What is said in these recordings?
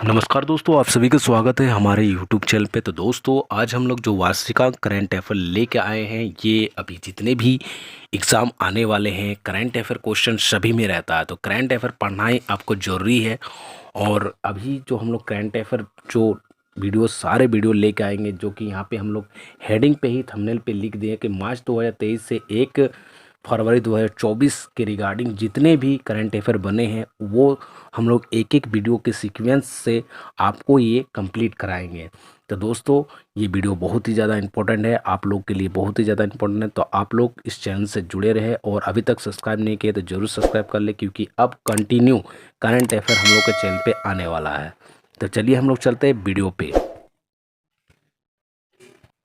नमस्कार दोस्तों, आप सभी का स्वागत है हमारे यूट्यूब चैनल पे। तो दोस्तों, आज हम लोग जो वार्षिकांक करंट अफेयर लेके आए हैं, ये अभी जितने भी एग्ज़ाम आने वाले हैं, करंट अफेयर क्वेश्चन सभी में रहता है। तो करंट अफेयर पढ़ना ही आपको ज़रूरी है। और अभी जो हम लोग करंट अफेयर जो वीडियो सारे वीडियो लेके आएंगे, जो कि यहाँ पे हम लोग हेडिंग पे ही थंबनेल पे लिख दिए कि मार्च 2023 से 1 फरवरी 2024 के रिगार्डिंग जितने भी करंट अफेयर बने हैं, वो हम लोग एक एक वीडियो के सीक्वेंस से आपको ये कंप्लीट कराएंगे। तो दोस्तों, ये वीडियो बहुत ही ज़्यादा इंपॉर्टेंट है, आप लोग के लिए बहुत ही ज़्यादा इंपॉर्टेंट है। तो आप लोग इस चैनल से जुड़े रहे, और अभी तक सब्सक्राइब नहीं किए तो ज़रूर सब्सक्राइब कर ले, क्योंकि अब कंटिन्यू करंट अफेयर हम लोग के चैनल पे आने वाला है। तो चलिए हम लोग चलते हैं वीडियो पे।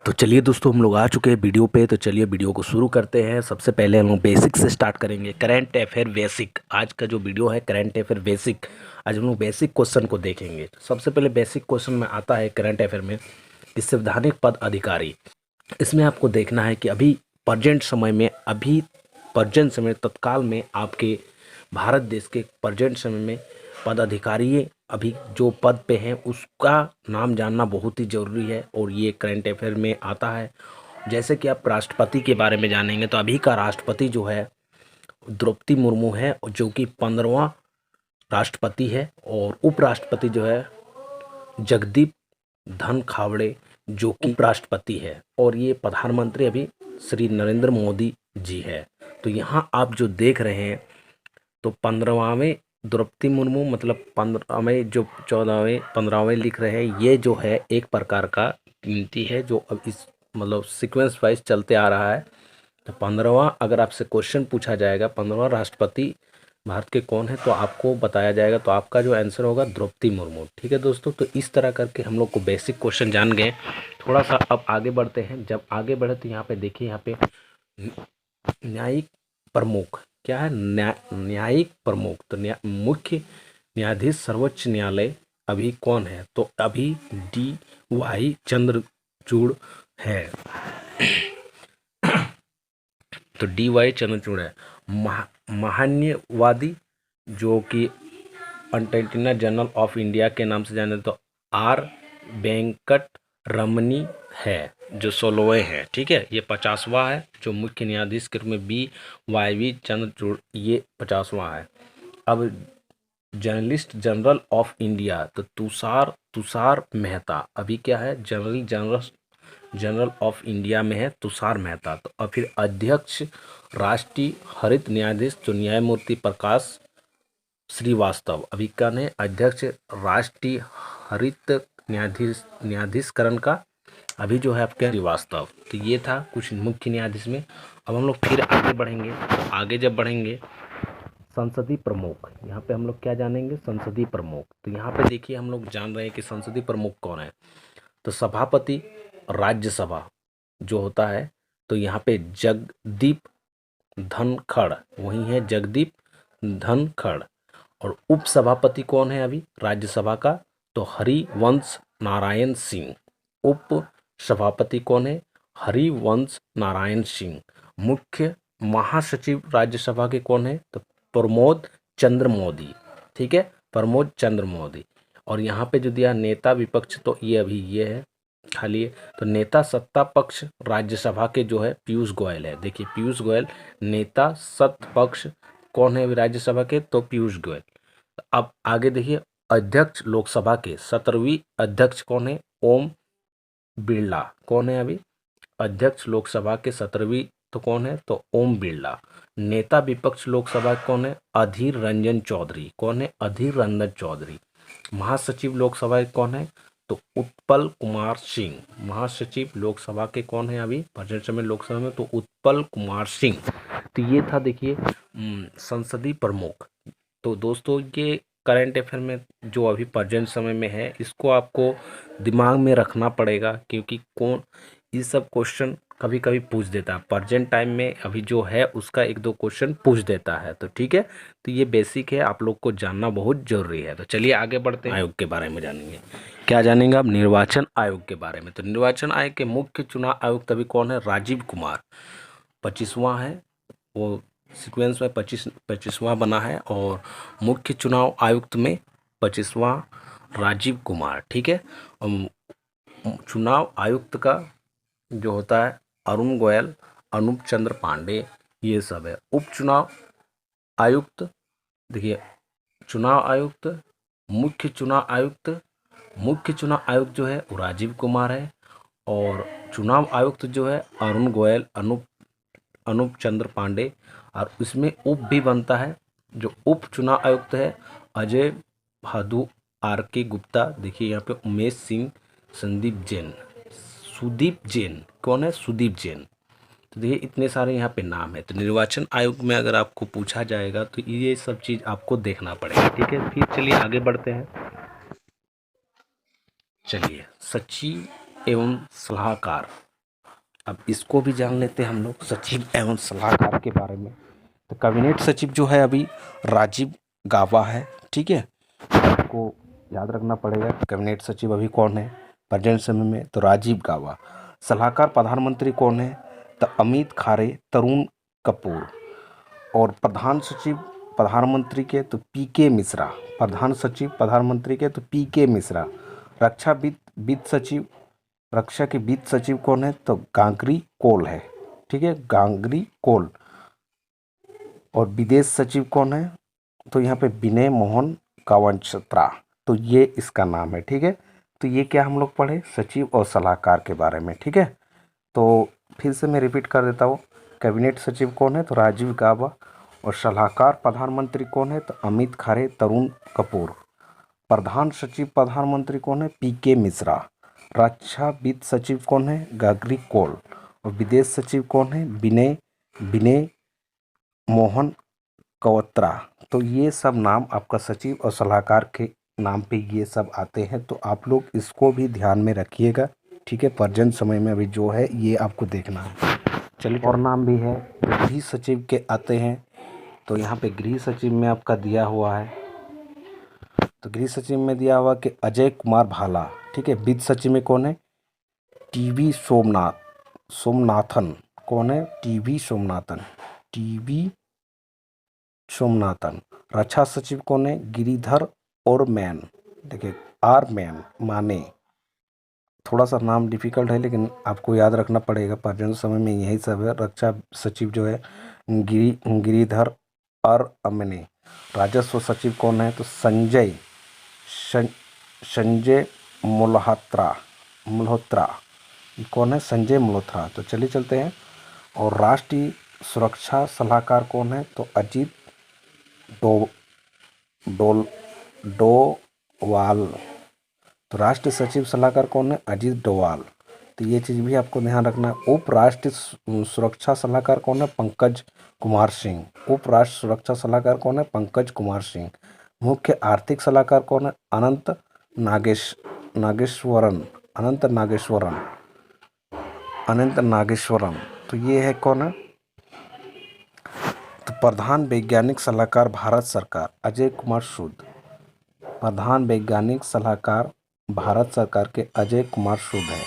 तो चलिए दोस्तों, हम लोग आ चुके हैं वीडियो पे। तो चलिए वीडियो को शुरू करते हैं। सबसे पहले हम लोग बेसिक से स्टार्ट करेंगे। करंट अफेयर बेसिक, आज का जो वीडियो है करंट अफेयर बेसिक। आज हम लोग बेसिक क्वेश्चन को देखेंगे। तो सबसे पहले बेसिक क्वेश्चन में आता है करंट अफेयर में कि संवैधानिक पद अधिकारी। इसमें आपको देखना है कि अभी प्रेजेंट समय तत्काल में आपके भारत देश के प्रेजेंट समय में पदाधिकारी अभी जो पद पे हैं उसका नाम जानना बहुत ही ज़रूरी है, और ये करंट अफेयर में आता है। जैसे कि आप राष्ट्रपति के बारे में जानेंगे, तो अभी का राष्ट्रपति जो है द्रौपदी मुर्मू है, जो कि 15वां राष्ट्रपति है। और उपराष्ट्रपति जो है जगदीप धनखावड़े, जो कि उपराष्ट्रपति है। और ये प्रधानमंत्री अभी श्री नरेंद्र मोदी जी है। तो यहाँ आप जो देख रहे हैं, तो 15वां द्रौपदी मुर्मू, मतलब 15वें जो 15वें लिख रहे हैं, ये जो है एक प्रकार का गिनती है जो अब इस मतलब सीक्वेंस वाइज चलते आ रहा है। तो 15वां अगर आपसे क्वेश्चन पूछा जाएगा 15वां राष्ट्रपति भारत के कौन है, तो आपको बताया जाएगा, तो आपका जो आंसर होगा द्रौपदी मुर्मू। ठीक है दोस्तों, तो इस तरह करके हम लोग को बेसिक क्वेश्चन जान गए। थोड़ा सा अब आगे बढ़ते हैं। जब आगे बढ़े तो यहाँ पे देखिए, यहाँ पे न्यायिक प्रमुख क्या है, न्यायिक प्रमुख। तो मुख्य न्यायाधीश सर्वोच्च न्यायालय अभी कौन है, तो अभी DY चंद्रचूड़ है। तो DY चंद्रचूड़ है। महान्यवादी जो कि अटॉर्नी जनरल ऑफ इंडिया के नाम से जाने, तो R वेंकट रमनी है, जो 16वें हैं। ठीक है, ये 50वां है। जो मुख्य न्यायाधीश के रूप में BY चंद्रचूड़, ये 50वां है। अब जर्नलिस्ट जनरल ऑफ इंडिया, तो तुषार मेहता अभी क्या है, जनरल ऑफ इंडिया में है तुषार मेहता। तो अब फिर अध्यक्ष राष्ट्रीय हरित न्यायाधीश, तो न्यायमूर्ति प्रकाश श्रीवास्तव अभी का ने अध्यक्ष राष्ट्रीय हरित न्यायाधीशकरण का अभी जो है आपके श्रीवास्तव। तो ये था कुछ मुख्य न्यायाधीश में। अब हम लोग फिर आगे बढ़ेंगे। तो आगे जब बढ़ेंगे, संसदीय प्रमुख, यहाँ पे हम लोग क्या जानेंगे, संसदीय प्रमुख। तो यहाँ पे देखिए, हम लोग जान रहे हैं कि संसदीय प्रमुख कौन है। तो सभापति राज्यसभा जो होता है, तो यहाँ पे जगदीप धनखड़ वही है, जगदीप धनखड़। और उपसभापति कौन है अभी राज्यसभा का, तो हरिवंश नारायण सिंह। उप सभापति कौन है, हरिवंश नारायण सिंह। मुख्य महासचिव राज्यसभा के कौन है, तो प्रमोद चंद्र मोदी। ठीक है, प्रमोद चंद्र मोदी। और यहाँ पे जो दिया नेता विपक्ष, तो ये अभी ये है खाली है। तो नेता सत्ता पक्ष राज्यसभा के जो है पीयूष गोयल है। देखिए, पीयूष गोयल नेता सत्ता पक्ष कौन है राज्यसभा के, तो पीयूष गोयल। अब आगे देखिए, अध्यक्ष लोकसभा के 17वीं अध्यक्ष कौन है, ओम बिरला। कौन है अभी अध्यक्ष लोकसभा के 17वीं, तो कौन है, तो ओम बिरला। नेता विपक्ष लोकसभा कौन है, अधीर रंजन चौधरी। कौन है, अधीर रंजन चौधरी। महासचिव लोकसभा कौन है, तो उत्पल कुमार सिंह। महासचिव लोकसभा के कौन है अभी प्रेजेंट समय लोकसभा में, तो उत्पल कुमार सिंह। तो ये था देखिए संसदीय प्रमुख। तो दोस्तों, ये करंट अफेयर में जो अभी प्रेजेंट समय में है, इसको आपको दिमाग में रखना पड़ेगा, क्योंकि कौन ये सब क्वेश्चन कभी कभी पूछ देता है। प्रेजेंट टाइम में अभी जो है उसका एक दो क्वेश्चन पूछ देता है। तो ठीक है, तो ये बेसिक है, आप लोग को जानना बहुत जरूरी है। तो चलिए आगे बढ़ते हैं। आयोग के बारे में जानेंगे। क्या जानेंगे आप, निर्वाचन आयोग के बारे में। तो निर्वाचन आयोग के मुख्य चुनाव आयुक्त अभी कौन है, राजीव कुमार। 25वां है, वो सीक्वेंस में 25वां बना है। और मुख्य चुनाव आयुक्त में 25वां राजीव कुमार, ठीक है। चुनाव आयुक्त का जो होता है अरुण गोयल, अनूप चंद्र पांडे, ये सब है। उपचुनाव आयुक्त, देखिए चुनाव आयुक्त, मुख्य चुनाव आयुक्त, मुख्य चुनाव आयुक्त जो है वो राजीव कुमार है, और चुनाव आयुक्त जो है अरुण गोयल, अनूप चंद्र पांडे, और उसमें उप भी बनता है। जो उप चुनाव आयुक्त है अजय भादु, आर के गुप्ता, देखिए यहाँ पे उमेश सिंह, संदीप जैन, सुदीप जैन, कौन है? सुदीप जैन। तो देखिए इतने सारे यहाँ पे नाम है। तो निर्वाचन आयोग में अगर आपको पूछा जाएगा तो ये सब चीज़ आपको देखना पड़ेगा, ठीक है। फिर चलिए आगे बढ़ते हैं। चलिए सचिव एवं सलाहकार, अब इसको भी जान लेते हैं हम लोग, सचिव एवं सलाहकार के बारे में। तो कैबिनेट सचिव जो है अभी राजीव गाबा है, ठीक है। आपको याद रखना पड़ेगा कैबिनेट सचिव अभी कौन है प्रेजेंट समय में, तो राजीव गाबा। सलाहकार प्रधानमंत्री कौन है? तो अमित खरे, तरुण कपूर। और प्रधान सचिव प्रधानमंत्री के तो पीके मिश्रा, प्रधान सचिव प्रधानमंत्री के तो पीके मिश्रा। रक्षा वित्त सचिव, रक्षा के वित्त सचिव कौन है? तो गांगरी कोल है, ठीक है, गांगरी कोल। और विदेश सचिव कौन है? तो यहाँ पे विनय मोहन कावंचत्रा, तो ये इसका नाम है, ठीक है। तो ये क्या हम लोग पढ़े? सचिव और सलाहकार के बारे में, ठीक है। तो फिर से मैं रिपीट कर देता हूँ। कैबिनेट सचिव कौन है? तो राजीव गाबा। और सलाहकार प्रधानमंत्री कौन है? तो अमित खरे, तरुण कपूर। प्रधान सचिव प्रधानमंत्री कौन है? पीके मिश्रा। रक्षा वित्त सचिव कौन है? गागरी कोल। और विदेश सचिव कौन है? विनय विनय मोहन कवत्रा। तो ये सब नाम आपका सचिव और सलाहकार के नाम पे ये सब आते हैं, तो आप लोग इसको भी ध्यान में रखिएगा, ठीक है। प्रेजेंट समय में अभी जो है ये आपको देखना है। चलिए और नाम भी है गृह सचिव के आते हैं। तो यहाँ पे गृह सचिव में आपका दिया हुआ है, तो गृह सचिव में दिया हुआ कि अजय कुमार भाला, ठीक है। वित्त सचिव में कौन है? टीवी सोमनाथन, कौन है? टीवी सोमनाथन। रक्षा सचिव कौन है? गिरिधर और मैन, देखिए आर मैन माने। थोड़ा सा नाम डिफिकल्ट है लेकिन आपको याद रखना पड़ेगा, प्रेजेंट समय में यही सब है। रक्षा सचिव जो है गिरिधर और अमने। राजस्व सचिव कौन है? तो संजय मल्होत्रा, कौन है? संजय मल्होत्रा। तो चलिए चलते हैं। और राष्ट्रीय सुरक्षा सलाहकार कौन है? तो अजीत डोवाल। तो राष्ट्रीय सचिव सलाहकार कौन है? अजीत डोवाल। तो ये चीज़ भी आपको ध्यान रखना है। उप राष्ट्रीय सुरक्षा सलाहकार कौन है? पंकज कुमार सिंह। उप राष्ट्रीय सुरक्षा सलाहकार कौन है? पंकज कुमार सिंह। मुख्य आर्थिक सलाहकार कौन है? अनंत नागेश्वरन। तो ये है कौन है? तो प्रधान वैज्ञानिक सलाहकार भारत सरकार अजय कुमार सूद। प्रधान वैज्ञानिक सलाहकार भारत सरकार के अजय कुमार सूद है।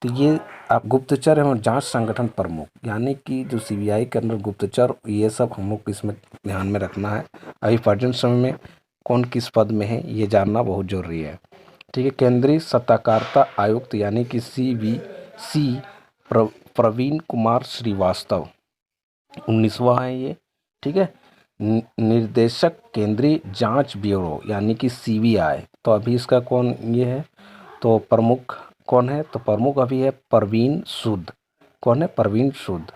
तो ये आप गुप्तचर एवं जांच संगठन प्रमुख, यानी कि जो सीबीआई के अंदर गुप्तचर, ये सब हम लोग इसमें ध्यान में रखना है। अभी प्रेजेंट समय में कौन किस पद में है ये जानना बहुत जरूरी है, ठीक है। केंद्रीय सत्ताकारिता आयुक्त यानी कि CBC प्रवीण कुमार श्रीवास्तव, 19वां है ये, ठीक है। निर्देशक केंद्रीय जांच ब्यूरो यानी कि CBI, तो अभी इसका कौन ये है? तो प्रमुख कौन है? तो प्रमुख अभी है परवीन सूद। कौन है? परवीन सूद।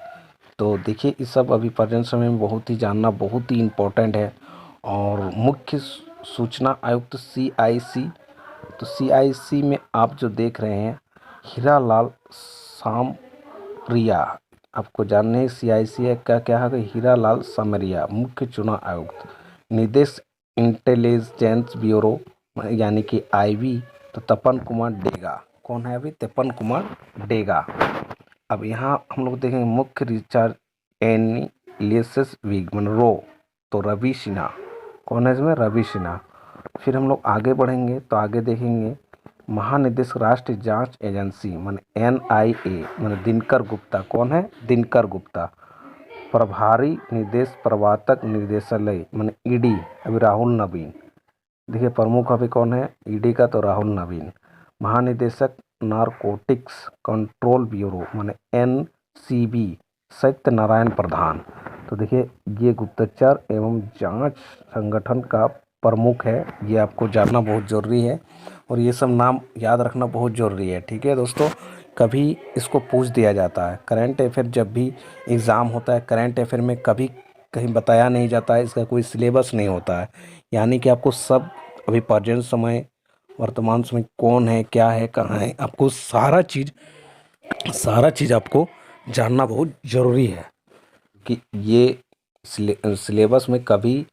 तो देखिए इस सब अभी प्रेजेंट समय में बहुत ही जानना बहुत ही इम्पोर्टेंट है। और मुख्य सूचना आयुक्त CIC, तो CIC में आप जो देख रहे हैं हीरालाल सामरिया, आपको जानने हैं CIC का क्या है? हीरालाल सामरिया। मुख्य चुनाव आयुक्त। निदेश इंटेलिजेंस ब्यूरो यानी कि IB, तो तपन कुमार डेगा। कौन है अभी? तपन कुमार डेगा। अब यहाँ हम लोग देखेंगे मुख्य रिचार्ज एनालिसिस विंग रो, तो रवि सिन्हा। कौन है इसमें? रवि सिन्हा। फिर हम लोग आगे बढ़ेंगे तो आगे देखेंगे महानिदेशक राष्ट्रीय जांच एजेंसी NIA दिनकर गुप्ता। कौन है? दिनकर गुप्ता। प्रभारी निदेश प्रवर्तक निदेशालय ED अभी राहुल नवीन। देखिए प्रमुख अभी कौन है ईडी का, तो राहुल नवीन। महानिदेशक नारकोटिक्स कंट्रोल ब्यूरो माने एनसीबी सत्यनारायण प्रधान। तो देखिए ये गुप्तचर एवं जांच संगठन का प्रमुख है, ये आपको जानना बहुत ज़रूरी है और ये सब नाम याद रखना बहुत ज़रूरी है। ठीक है दोस्तों, कभी इसको पूछ दिया जाता है करंट अफेयर, जब भी एग्ज़ाम होता है करंट अफेयर में कभी कहीं बताया नहीं जाता है, इसका कोई सिलेबस नहीं होता है। यानी कि आपको सब अभी प्रेजेंट समय वर्तमान समय कौन है क्या है कहाँ है, आपको सारा चीज़ आपको जानना बहुत ज़रूरी है कि ये सिलेबस में कभी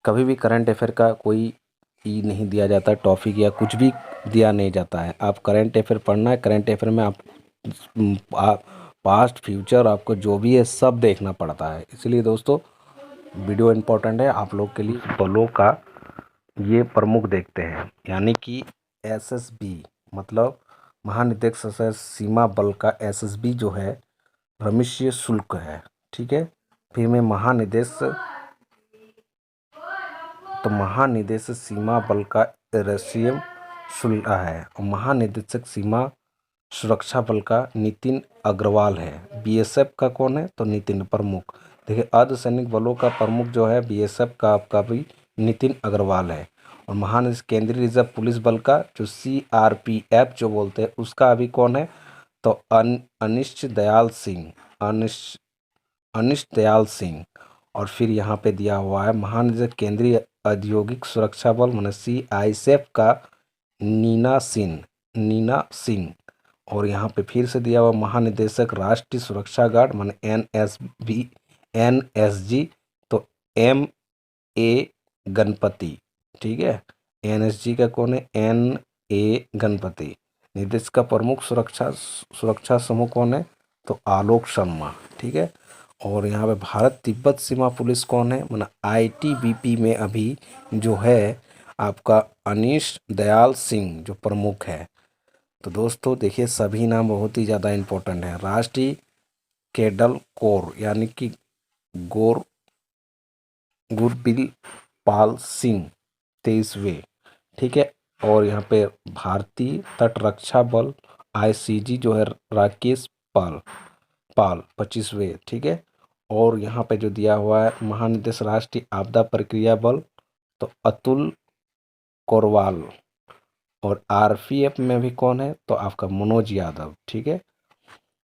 कभी भी करंट अफेयर का कोई ई नहीं दिया जाता, टॉपिक या कुछ भी दिया नहीं जाता है। आप करंट अफेयर पढ़ना है, करंट अफेयर में आप पास्ट फ्यूचर आपको जो भी है सब देखना पड़ता है। इसलिए दोस्तों वीडियो इम्पोर्टेंट है आप लोग के लिए। बलों का ये प्रमुख देखते हैं, यानी कि एसएसबी मतलब महानिदेशक सशस्त्र सीमा बल का एसएसबी जो है रमेश शुक्ल है। ठीक है, फिर में महानिदेशक सीमा बल का रशियम शुक्ला है और महानिदेशक सीमा सुरक्षा बल का नितिन अग्रवाल है। बीएसएफ का कौन है, तो नितिन प्रमुख। देखिए अर्धसैनिक बलों का प्रमुख जो है बीएसएफ का आपका भी नितिन अग्रवाल है। और महानिदेशक केंद्रीय रिजर्व पुलिस बल का जो सीआरपीएफ जो बोलते हैं उसका अभी कौन है, तो अनिश्चित दयाल सिंह, अनिश्चित दयाल सिंह। और फिर यहाँ पे दिया हुआ है महानिदेशक केंद्रीय औद्योगिक सुरक्षा बल माने सीआईएसएफ का नीना सिंह। और यहाँ पे फिर से दिया हुआ महानिदेशक राष्ट्रीय सुरक्षा गार्ड माने एनएसजी, तो ए गणपति। ठीक है, एनएसजी का कौन है, गणपति। निदेशक का प्रमुख सुरक्षा समूह कौन है, तो आलोक शर्मा। ठीक है, और यहाँ पे भारत तिब्बत सीमा पुलिस कौन है, माना आईटीबीपी में अभी जो है आपका अनिश दयाल सिंह जो प्रमुख है। तो दोस्तों देखिए सभी नाम बहुत ही ज़्यादा इम्पोर्टेंट है। राष्ट्रीय कैडल कोर यानी कि गुरबिल पाल सिंह 23वें। ठीक है, और यहाँ पे भारतीय तट रक्षा बल आईसीजी जो है राकेश पाल 25वें। ठीक है, और यहाँ पे जो दिया हुआ है महानिदेशक राष्ट्रीय आपदा प्रक्रिया बल, तो अतुल कोरवाल। और आरपीएफ में भी कौन है, तो आपका मनोज यादव। ठीक है,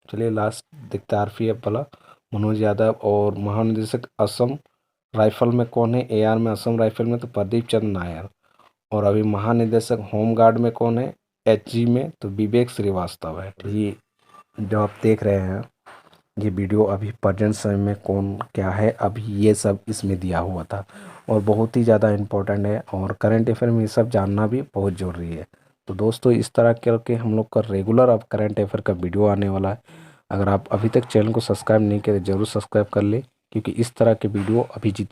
चलिए लास्ट देखते हैं आरपीएफ वाला मनोज यादव। और महानिदेशक असम राइफल में कौन है, एआर में असम राइफल में तो प्रदीप चंद्र नायर। और अभी महानिदेशक होमगार्ड में कौन है, एचजी में तो विवेक श्रीवास्तव है। ये जो आप देख रहे हैं ये वीडियो अभी प्रेजेंट समय में कौन क्या है अभी ये सब इसमें दिया हुआ था और बहुत ही ज़्यादा इम्पोर्टेंट है और करंट अफेयर में ये सब जानना भी बहुत ज़रूरी है। तो दोस्तों इस तरह करके हम लोग का रेगुलर अब करंट अफेयर का वीडियो आने वाला है। अगर आप अभी तक चैनल को सब्सक्राइब नहीं किए तो ज़रूर सब्सक्राइब कर ले, क्योंकि इस तरह के वीडियो अभी जितने